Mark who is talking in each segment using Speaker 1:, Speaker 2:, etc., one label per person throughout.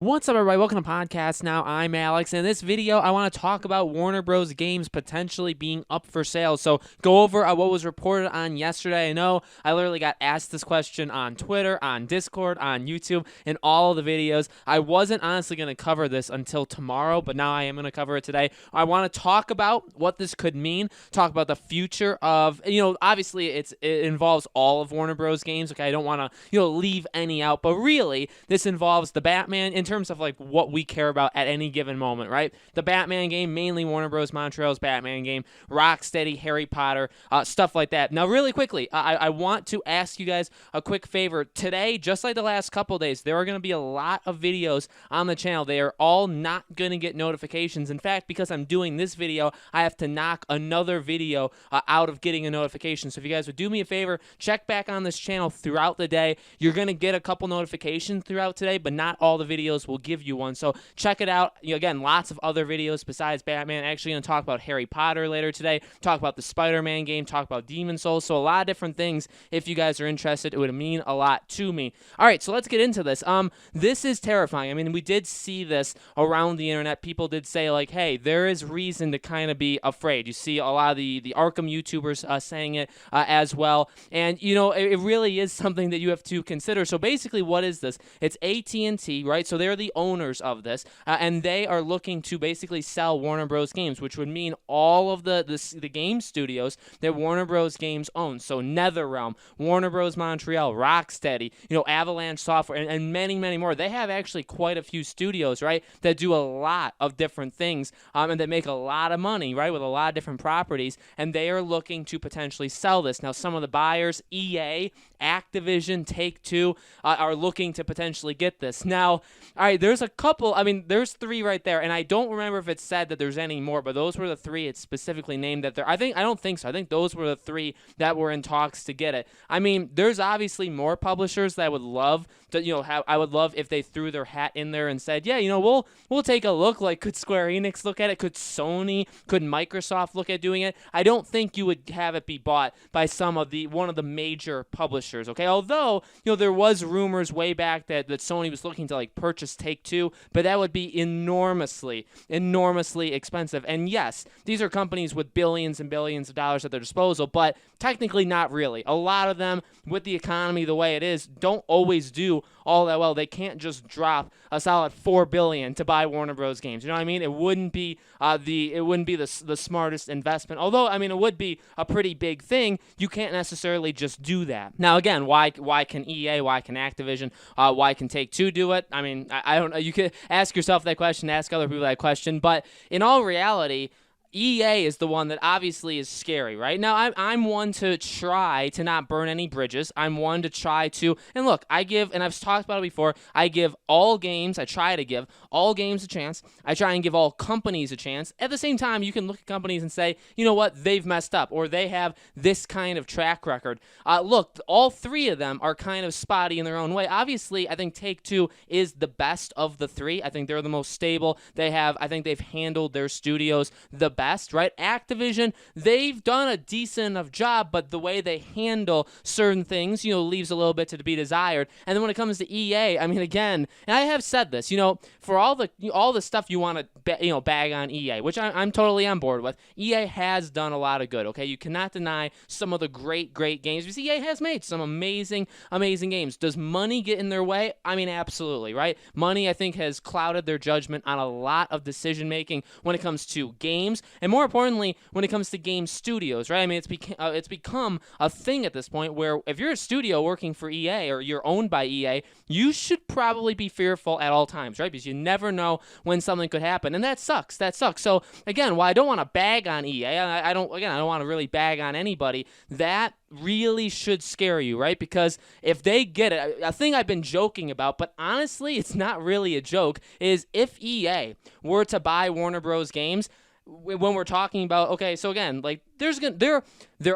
Speaker 1: What's up, everybody? Welcome to Podcast Now. I'm Alex, and in this video, I want to talk about Warner Bros. Games potentially being up for sale. So, go over what was reported on yesterday. I know I literally got asked this question on Twitter, on Discord, on YouTube, in all of the videos. I wasn't honestly going to cover this until tomorrow, but now I am going to cover it today. I want to talk about what this could mean, talk about the future of, obviously it involves all of Warner Bros. Games. Okay, I don't want to, leave any out, but really, this involves the Batman in terms of like what we care about at any given moment, right? The Batman game, mainly Warner Bros. Montreal's Batman game, Rocksteady, Harry Potter, stuff like that. Now, really quickly, I want to ask you guys a quick favor. Today, just like the last couple days, there are going to be a lot of videos on the channel. They are all not going to get notifications. In fact, because I'm doing this video, I have to knock another video out of getting a notification. So if you guys would do me a favor, check back on this channel throughout the day. You're going to get a couple notifications throughout today, but not all the videos will give you one. So check it out. Again, lots of other videos besides Batman. Actually going to talk about Harry Potter later today, talk about the Spider-Man game, talk about Demon Souls. So a lot of different things. If you guys are interested, it would mean a lot to me. All right, so let's get into this. This is terrifying. I mean, we did see this around the internet. People did say like, hey, there is reason to kind of be afraid. You see a lot of the Arkham YouTubers saying it as well. And, it really is something that you have to consider. So basically, what is this? It's AT&T, right? So they're the owners of this, and they are looking to basically sell Warner Bros. Games, which would mean all of the game studios that Warner Bros. Games owns. So NetherRealm, Warner Bros. Montreal, Rocksteady, Avalanche Software, and many, many more. They have actually quite a few studios, right, that do a lot of different things, and that make a lot of money, right, with a lot of different properties, and they are looking to potentially sell this. Now, some of the buyers, EA, Activision, Take-Two, are looking to potentially get this. Now, all right, there's a couple, there's three right there, and I don't remember if it said that there's any more, but those were the three it specifically named that there. I don't think so. I think those were the three that were in talks to get it. I mean, there's obviously more publishers that I would love to, I would love if they threw their hat in there and said, yeah, we'll take a look. Like, could Square Enix look at it? Could Sony? Could Microsoft look at doing it? I don't think you would have it be bought by one of the major publishers, okay? Although, there was rumors way back that Sony was looking to like purchase Take-Two, but that would be enormously expensive. And yes, these are companies with billions and billions of dollars at their disposal, but technically not really. A lot of them, with the economy the way it is, don't always do all that well. They can't just drop a solid $4 billion to buy Warner Bros. Games. You know what I mean? It wouldn't be the smartest investment. Although, it would be a pretty big thing. You can't necessarily just do that. Now, again, why can EA? Why can Activision? Why can Take-Two do it? I don't know. You could ask yourself that question, ask other people that question. But in all reality, EA is the one that obviously is scary, right? Now, I'm one to try to not burn any bridges. I'm one to try to, and look, and I've talked about it before, I try to give all games a chance. I try and give all companies a chance. At the same time, you can look at companies and say, you know what, they've messed up, or they have this kind of track record. Look, all three of them are kind of spotty in their own way. Obviously, I think Take-Two is the best of the three. I think they're the most stable. I think they've handled their studios the best, right? Activision, they've done a decent enough job, but the way they handle certain things, leaves a little bit to be desired. And then when it comes to EA, again, and I have said this, for all the stuff you want to, bag on EA, which I'm totally on board with, EA has done a lot of good, okay? You cannot deny some of the great games, because EA has made some amazing games. Does money get in their way? Absolutely, right? Money, I think, has clouded their judgment on a lot of decision-making when it comes to games, and more importantly, when it comes to game studios, right? It's become a thing at this point where if you're a studio working for EA or you're owned by EA, you should probably be fearful at all times, right? Because you never know when something could happen, and that sucks. So again, while I don't want to bag on EA, I don't want to really bag on anybody. That really should scare you, right? Because if they get it, a thing I've been joking about, but honestly, it's not really a joke, is if EA were to buy Warner Bros. Games, when we're talking about, okay, so again, like there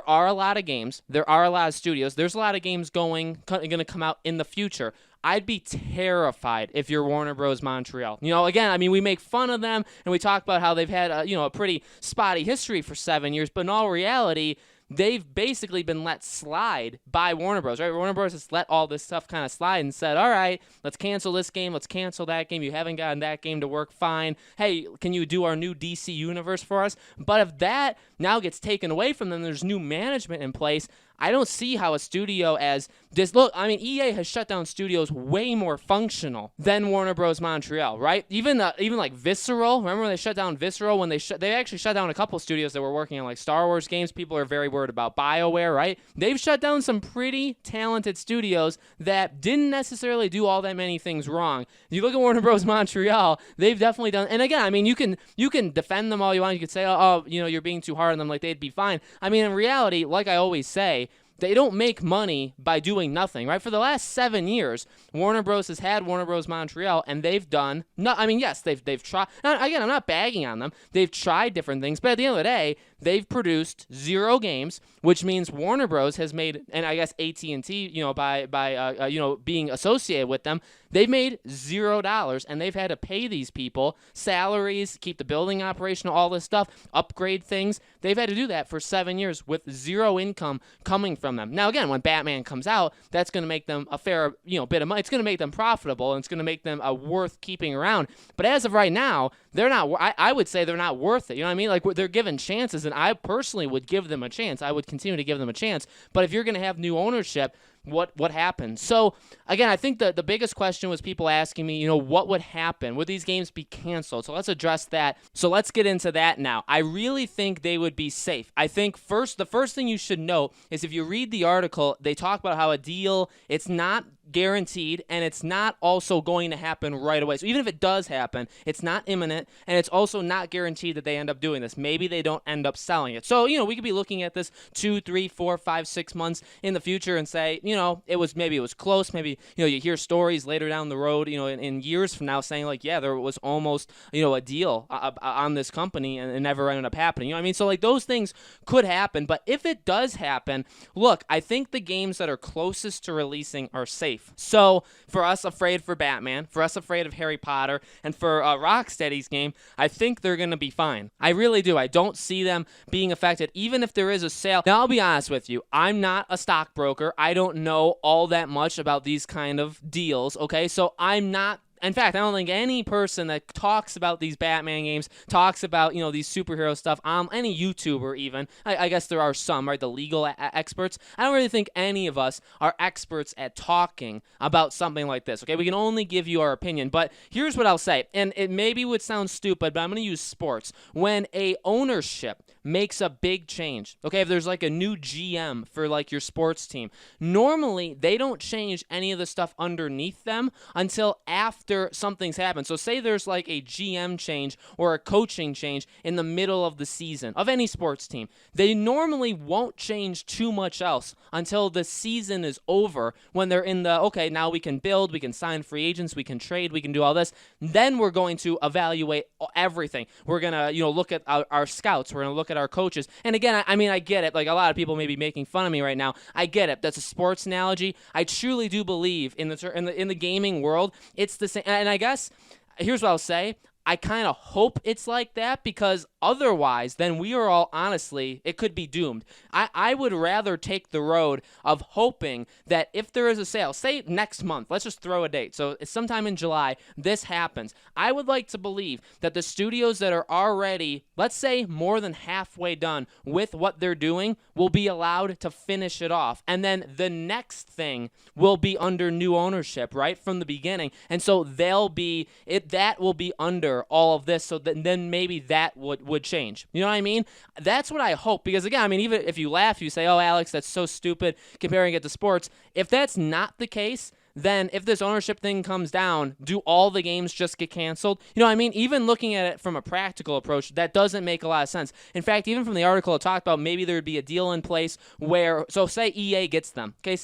Speaker 1: are a lot of games, there are a lot of studios, there's a lot of games going to come out in the future. I'd be terrified if you're Warner Bros. Montreal. Again, we make fun of them and we talk about how they've had a pretty spotty history for 7 years, but in all reality, they've basically been let slide by Warner Bros., right? Warner Bros. Has let all this stuff kind of slide and said, all right, let's cancel this game, let's cancel that game. You haven't gotten that game to work, fine. Hey, can you do our new DC universe for us? But if that now gets taken away from them, there's new management in place, I don't see how a studio as this. Look, I mean, EA has shut down studios way more functional than Warner Bros. Montreal, right? Even like Visceral. Remember when they shut down Visceral? When they actually shut down a couple studios that were working on like Star Wars games. People are very worried about BioWare, right? They've shut down some pretty talented studios that didn't necessarily do all that many things wrong. You look at Warner Bros. Montreal, they've definitely done. And again, I mean, you can defend them all you want. You could say, oh, you're being too hard on them, like they'd be fine. I mean, in reality, like I always say, they don't make money by doing nothing, right? For the last 7 years, Warner Bros. Has had Warner Bros. Montreal, and they've done no. I mean, yes, they've tried. Now, again, I'm not bagging on them. They've tried different things, but at the end of the day, they've produced 0 games, which means Warner Bros. Has made, and I guess AT&T, by being associated with them, they've made $0, and they've had to pay these people salaries, keep the building operational, all this stuff, upgrade things. They've had to do that for 7 years with 0 income coming from them. Now, again, when Batman comes out, that's going to make them a fair, bit of money. It's going to make them profitable, and it's going to make them worth keeping around. But as of right now, they're not. I would say they're not worth it. You know what I mean? Like, they're given chances, and I personally would give them a chance. I would continue to give them a chance. But if you're going to have new ownership, what happened? So, again, I think the biggest question was people asking me, what would happen? Would these games be canceled? So let's address that. So let's get into that now. I really think they would be safe. I think the first thing you should note is if you read the article, they talk about how a deal, it's not guaranteed, and it's not also going to happen right away. So even if it does happen, it's not imminent, and it's also not guaranteed that they end up doing this. Maybe they don't end up selling it. So, we could be looking at this 2, 3, 4, 5, 6 months in the future and say, it was close. Maybe, you hear stories later down the road, in years from now saying like, yeah, there was almost, a deal on this company and it never ended up happening. You know what I mean? So like those things could happen, but if it does happen, look, I think the games that are closest to releasing are safe. So for us afraid for Batman, for us afraid of Harry Potter, and for Rocksteady's game, I think they're going to be fine. I really do. I don't see them being affected, even if there is a sale. Now, I'll be honest with you. I'm not a stockbroker. I don't know all that much about these kind of deals, okay? So I'm not. In fact, I don't think any person that talks about these Batman games, talks about, these superhero stuff, any YouTuber even, I guess there are some, right, the legal experts, I don't really think any of us are experts at talking about something like this, okay? We can only give you our opinion, but here's what I'll say, and it maybe would sound stupid, but I'm going to use sports. When a ownership makes a big change, okay, if there's like a new GM for like your sports team, normally they don't change any of the stuff underneath them until after something's happened. So say there's like a GM change or a coaching change in the middle of the season of any sports team. They normally won't change too much else until the season is over, when they're in the, okay, now we can build, we can sign free agents, we can trade, we can do all this. Then we're going to evaluate everything. We're going to, look at our scouts. We're going to look at our coaches. And again, I get it. Like a lot of people may be making fun of me right now. I get it. That's a sports analogy. I truly do believe in the gaming world, it's the same. And I guess here's what I'll say. I kind of hope it's like that, because otherwise, then we are all, honestly, it could be doomed. I would rather take the road of hoping that if there is a sale, say next month, let's just throw a date. So it's sometime in July, this happens. I would like to believe that the studios that are already, let's say, more than halfway done with what they're doing will be allowed to finish it off. And then the next thing will be under new ownership, right, from the beginning. And so that will be under all of this, so then maybe that would change. You know what I mean? That's what I hope, because again, I mean, even if you laugh, you say, oh, Alex, that's so stupid comparing it to sports. If that's not the case, then if this ownership thing comes down, do all the games just get canceled? You know what I mean? Even looking at it from a practical approach, that doesn't make a lot of sense. In fact, even from the article it talked about, maybe there would be a deal in place where, so say EA gets them, okay,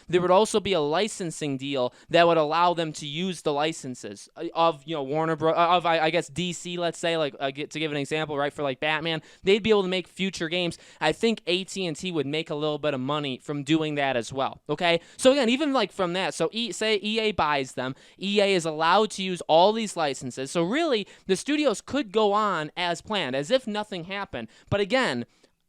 Speaker 1: there would also be a licensing deal that would allow them to use the licenses of, Warner Bros., of, I guess, DC, let's say, like, to give an example, right, for like Batman, they'd be able to make future games. I think AT&T would make a little bit of money from doing that as well, okay? So again, even like from that. So say EA buys them. EA is allowed to use all these licenses. So really, the studios could go on as planned, as if nothing happened. But again,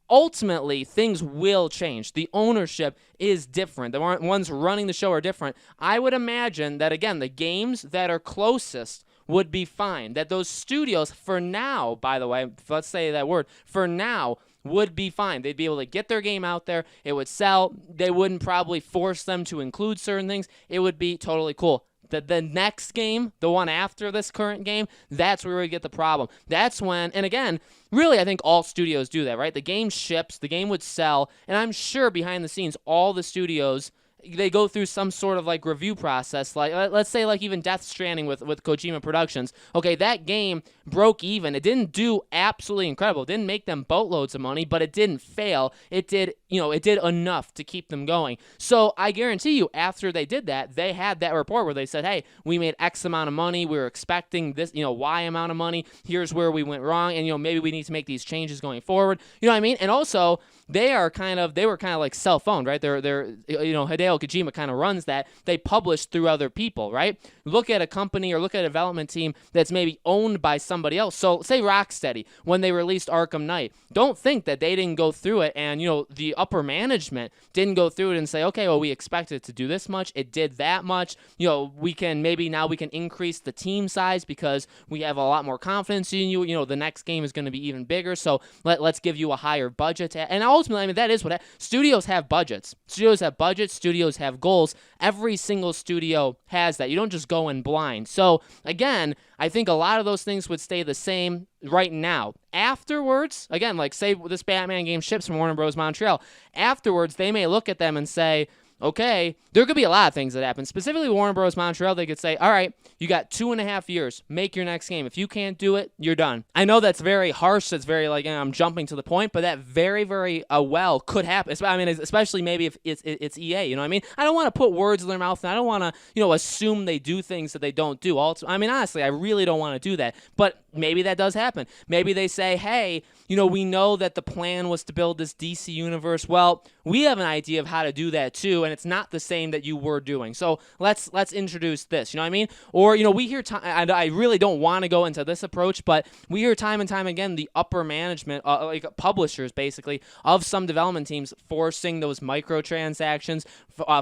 Speaker 1: ultimately things will change. The ownership is different. The ones running the show are different. I would imagine that, again, the games that are closest would be fine. That those studios, for now, by the way, let's say that word, for now, would be fine. They'd be able to get their game out there. It would sell. They wouldn't probably force them to include certain things. It would be totally cool. The next game, the one after this current game, that's where we get the problem. That's when, and again, really, I think all studios do that, right? The game ships, the game would sell, and I'm sure behind the scenes, all the studios, they go through some sort of like review process. Like, let's say like even Death Stranding with Kojima Productions. Okay, that game broke even. It didn't do absolutely incredible. It didn't make them boatloads of money, but it didn't fail. It did, it did enough to keep them going. So I guarantee you, after they did that, they had that report where they said, hey, we made X amount of money. We were expecting this, Y amount of money. Here's where we went wrong. And, maybe we need to make these changes going forward. You know what I mean? And also, they were kind of like self-owned, right? They're Hideo Kojima kind of runs that. They publish through other people, right? Look at a company or look at a development team that's maybe owned by somebody else. So say Rocksteady, when they released Arkham Knight, don't think that they didn't go through it and, the upper management didn't go through it and say, okay, well, we expected it to do this much. It did that much. We can increase the team size because we have a lot more confidence in you. The next game is going to be even bigger. So let's give you a higher budget. And ultimately, that is what studios have budgets. Studios have goals. Every single studio has that. You don't just go in blind. So again, I think a lot of those things would stay the same right now. Afterwards, again, like say this Batman game ships from Warner Bros. Montreal. Afterwards, they may look at them and say, okay, there could be a lot of things that happen. Specifically, Warner Bros. Montreal, they could say, all right, you got 2.5 years. Make your next game. If you can't do it, you're done. I know that's very harsh. That's very I'm jumping to the point, but that very, very well could happen. Especially maybe if it's EA. You know what I mean? I don't want to put words in their mouth, and I don't want to, assume they do things that they don't do. Honestly, I really don't want to do that. But maybe that does happen. Maybe they say, hey, we know that the plan was to build this DC universe. Well, we have an idea of how to do that too, and it's not the same that you were doing. So let's introduce this. You know what I mean? Or we hear and I really don't want to go into this approach, but we hear time and time again the upper management, like publishers basically, of some development teams forcing those microtransactions,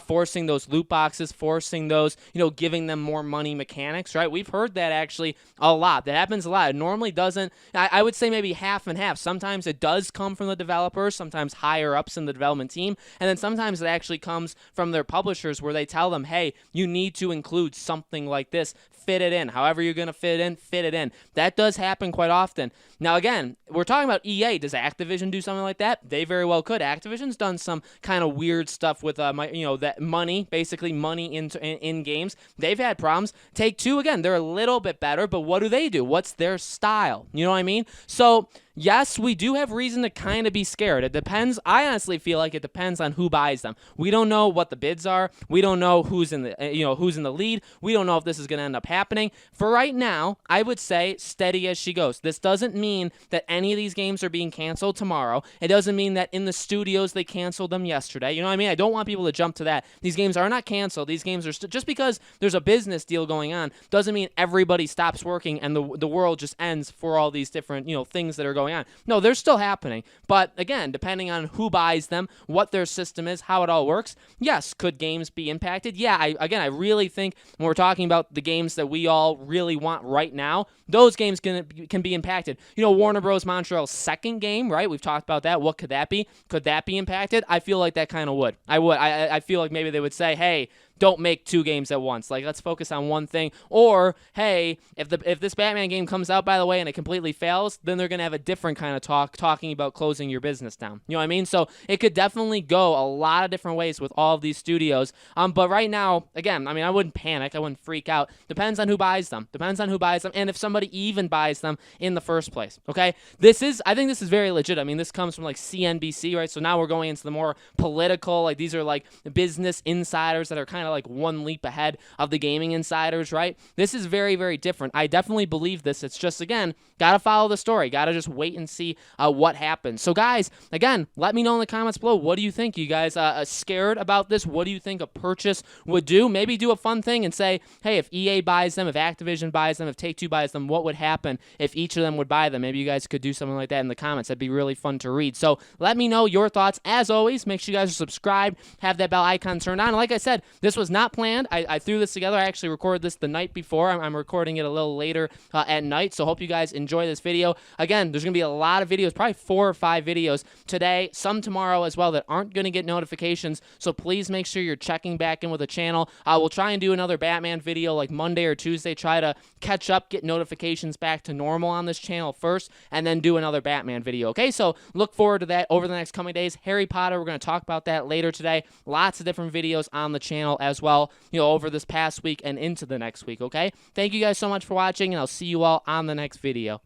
Speaker 1: forcing those loot boxes, forcing those, giving them more money mechanics. Right? We've heard that actually a lot. That happens a lot. It normally doesn't. I would say maybe half and half. Sometimes it does come from the developers, sometimes higher ups in the development team, and then sometimes it actually comes from their publishers where they tell them, hey, you need to include something like this. Fit it in. However you're going to fit it in. That does happen quite often. Now, again, we're talking about EA. Does Activision do something like that? They very well could. Activision's done some kind of weird stuff with, that money, basically money in games. They've had problems. Take-Two, again, they're a little bit better, but what do? What's their style? You know what I mean? So, yes, we do have reason to kind of be scared. It depends. I honestly feel like it depends on who buys them. We don't know what the bids are. We don't know who's in the lead. We don't know if this is going to end up happening. For right now, I would say steady as she goes. This doesn't mean that any of these games are being canceled tomorrow. It doesn't mean that in the studios they canceled them yesterday. You know what I mean? I don't want people to jump to that. These games are not canceled. These games are just because there's a business deal going on doesn't mean everybody stops working and the world just ends for all these different things that are going on. No, they're still happening. But again, depending on who buys them, what their system is, how it all works, yes, could games be impacted? Yeah, I really think when we're talking about the games that we all really want right now, those games can be impacted. Warner Bros. Montreal's second game, right? We've talked about that. What could that be? Could that be impacted? I feel like that kind of would. I feel like maybe they would say, hey, don't make 2 games at once. Like, let's focus on one thing. Or, hey, if this Batman game comes out, by the way, and it completely fails, then they're going to have a different kind of talking about closing your business down. You know what I mean? So it could definitely go a lot of different ways with all of these studios. But right now, again, I wouldn't panic. I wouldn't freak out. Depends on who buys them. And if somebody even buys them in the first place. Okay? I think this is very legit. This comes from like CNBC, right? So now we're going into the more political, like these are like business insiders that are kind kind of like one leap ahead of the gaming insiders, right? This is very, very different. I definitely believe this. It's just, again, got to follow the story. Got to just wait and see what happens. So, guys, again, let me know in the comments below. What do you think? You guys scared about this? What do you think a purchase would do? Maybe do a fun thing and say, hey, if EA buys them, if Activision buys them, if Take-Two buys them, what would happen if each of them would buy them? Maybe you guys could do something like that in the comments. That'd be really fun to read. So let me know your thoughts. As always, make sure you guys are subscribed, have that bell icon turned on. And like I said, this was not planned. I threw this together. I actually recorded this the night before. I'm recording it a little later at night, so hope you guys enjoy this video. Again, there's going to be a lot of videos, probably 4 or 5 videos today, some tomorrow as well, that aren't going to get notifications, so please make sure you're checking back in with the channel. We'll try and do another Batman video like Monday or Tuesday, try to catch up, get notifications back to normal on this channel first, and then do another Batman video, okay? So look forward to that over the next coming days. Harry Potter, we're going to talk about that later today. Lots of different videos on the channel as well, over this past week and into the next week, okay? Thank you guys so much for watching, and I'll see you all on the next video.